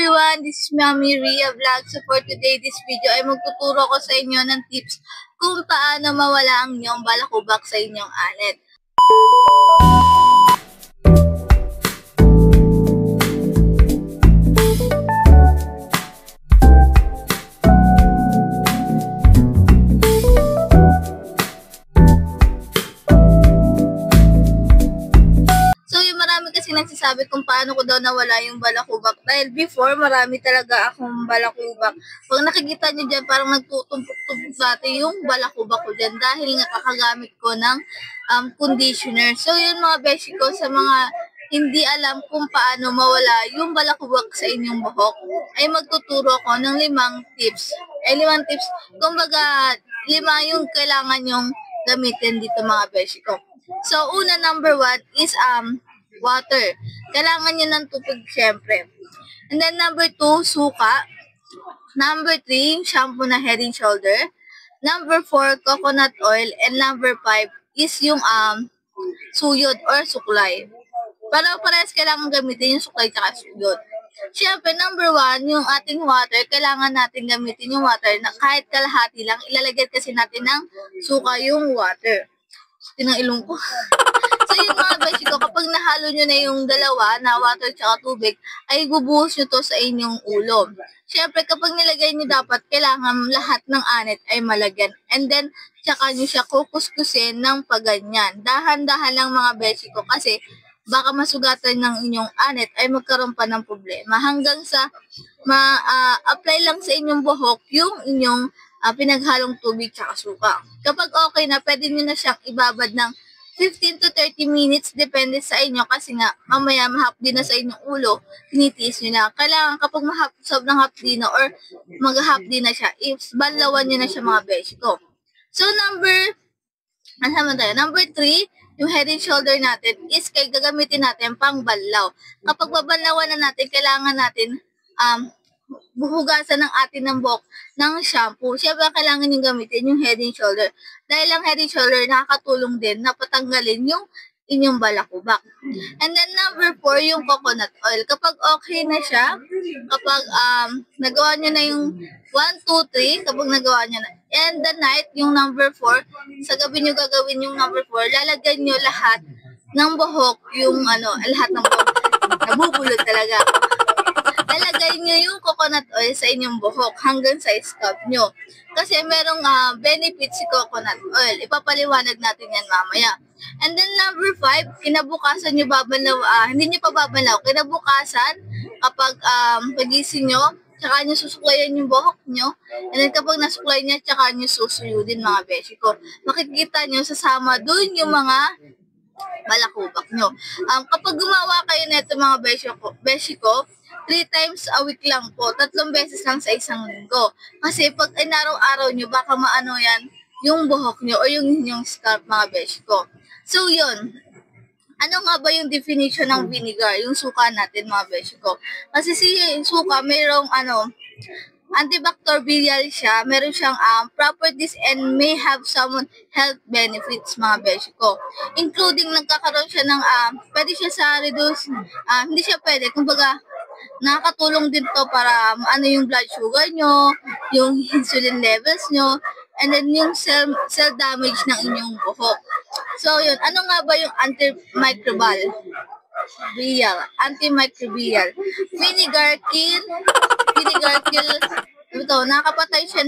everyone, this is Mami Ria Vlog. So for today, this video ay magtuturo ko sa inyo ng tips kung paano mawala ang inyong balakubak sa inyong anet. Kasi nagsasabi kung paano ko daw nawala yung balakubak. Dahil before, marami talaga akong balakubak. Pag nakikita nyo dyan, parang nagtutumpok-tumpok dati yung balakubak ko dyan dahil nakakagamit ko ng conditioner. So yun mga beshi ko, sa mga hindi alam kung paano mawala yung balakubak sa inyong buhok, ay magtuturo ko ng 5 tips. 5 tips, kumbaga 5 yung kailangan yung gamitin dito mga beshi ko. So una, number 1 is water. Kailangan nyo ng tubig, syempre. And then, number 2, suka. Number 3, shampoo na Head and Shoulder. Number 4, coconut oil. And number 5 is yung suyod or suklay. Pero parehas kailangan gamitin yung suklay at suyod. Syempre, number 1, yung ating water, kailangan natin gamitin yung water na kahit kalahati lang, ilalagay kasi natin ng suka yung water. Tinang ilong ko. So yun mga beshi ko, kapag nahalo nyo na yung dalawa na water at tubig, ay bubuhos nyo to sa inyong ulo. Siyempre kapag nilagay nyo dapat, kailangan lahat ng anet ay malagyan. And then, tsaka nyo siya kukuskusin ng paganyan. Dahan-dahan lang mga beshi ko kasi baka masugatan ng inyong anet ay magkaroon pa ng problema. Hanggang sa ma-apply lang sa inyong buhok yung inyong pinaghalong tubig at suka. Kapag okay na, pwede nyo na siyang ibabad ng 15 to 30 minutes, depende sa inyo kasi nga mamaya mahapdi na sa inyong ulo, tinitiis nyo na. Kailangan kapag sobrang hapdi na or maghahapdi na siya, banlawan nyo na siya mga beshi ko. So number 3, yung Head and Shoulder natin is gagamitin natin pang banlaw. Kapag babanlawan na natin, kailangan natin buhugasan ng atin ng buhok ng shampoo. Siyempre, kailangan yung gamitin yung Head and Shoulder. Dahil ang Head and Shoulder, nakakatulong din na patanggalin yung inyong balakubak. And then, number 4, yung coconut oil. Kapag okay na siya, kapag nagawa nyo na yung 1, 2, 3, kapag nagawa nyo na, and the night, yung number 4, sa gabi nyo gagawin yung number 4, lalagyan nyo lahat ng buhok, yung lahat ng buhok. Nabubulod talaga. Lalagay nyo yung coconut oil sa inyong buhok hanggang sa scalp nyo. Kasi merong benefits si coconut oil. Ipapaliwanag natin yan mamaya. And then number 5, kinabukasan nyo babalaw, hindi nyo pa babalaw, kinabukasan kapag pagising nyo, tsaka nyo susuklayan yung buhok nyo. And then kapag nasuklay nyo, tsaka nyo susuyudin mga beshi ko. Makikita nyo sasama dun yung mga balakubak nyo. Kapag gumawa kayo nito mga beshi ko, 3 times a week lang po. 3 beses lang sa isang linggo. Kasi pag inaraw-araw nyo, baka maano yan, yung buhok nyo o yung inyong scalp mga beshi ko. So yun, ano nga ba yung definition ng vinegar? Yung suka natin mga beshi ko. Kasi si suka, mayroong antibacterial siya, meron siyang properties and may have some health benefits mga beshi ko. Including nagkakaroon siya ng, pwede siya sa reduce, hindi siya pwede, kumbaga, nakakatulong din to para yung blood sugar nyo, yung insulin levels nyo, and then yung cell damage ng inyong buhok. So yun, ano nga ba yung antimicrobial? Vinegar kill, ito, nakakapatay siya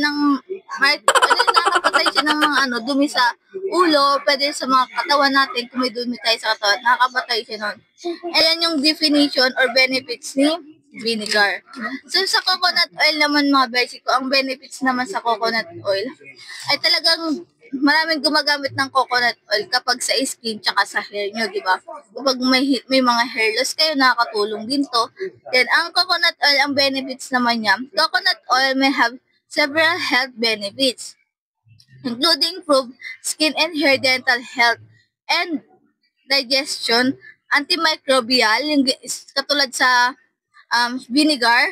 ng mga dumi sa ulo, pwede sa mga katawan natin, kung may dumi tayo sa katawan, nakakapatay siya nun. Ayan yung definition or benefits ni vinegar. So sa coconut oil naman mga beshi ko, ang benefits naman sa coconut oil ay talagang maraming gumagamit ng coconut oil kapag sa skin tsaka sa hair nyo, di ba? Kapag may mga hair loss kayo, nakakatulong din to. Then ang coconut oil, ang benefits naman niya, coconut oil may have several health benefits, including improved skin and hair, dental health, and digestion, antimicrobial, yung katulad sa vinegar,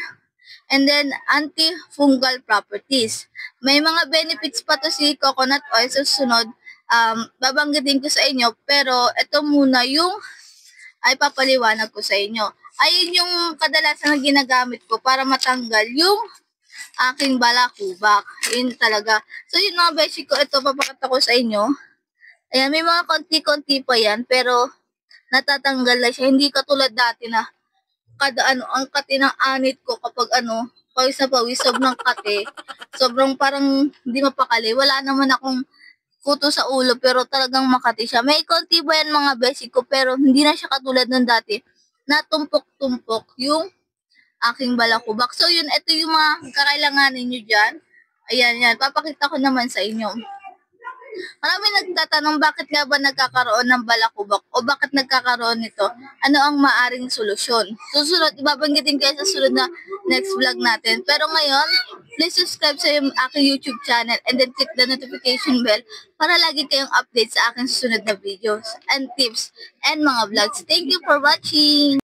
and then antifungal properties. May mga benefits pa to si coconut oil. Sa susunod, babanggitin ko sa inyo, pero ito muna yung ay papaliwanag ko sa inyo. ayun yung kadalasan na ginagamit ko para matanggal yung aking balakubak. Yun talaga. So yun mga beshi ko, ito papakita ko sa inyo. Ayan, may mga konti-konti pa yan, pero natatanggal na siya. Hindi katulad dati na kada ano, ang kati ng anit ko kapag ano, pawis na pawis, sobrang kati. Sobrang parang hindi mapakali. Wala naman akong kuto sa ulo, pero talagang makati siya. May konti ba yan mga basic ko, pero hindi na siya katulad ng dati na tumpok-tumpok yung aking balakubak. So yun, ito yung mga kakailanganin nyo dyan. Ayan, yan. Papakita ko naman sa inyo. Marami nagtatanong bakit nga ba nagkakaroon ng balakubak o bakit nagkakaroon nito? Ano ang maaring solusyon? Susunod, ibabanggitin ko sa sunod na next vlog natin. Pero ngayon, please subscribe sa aking YouTube channel and then click the notification bell para lagi kayong update sa aking susunod na videos and tips and mga vlogs. Thank you for watching!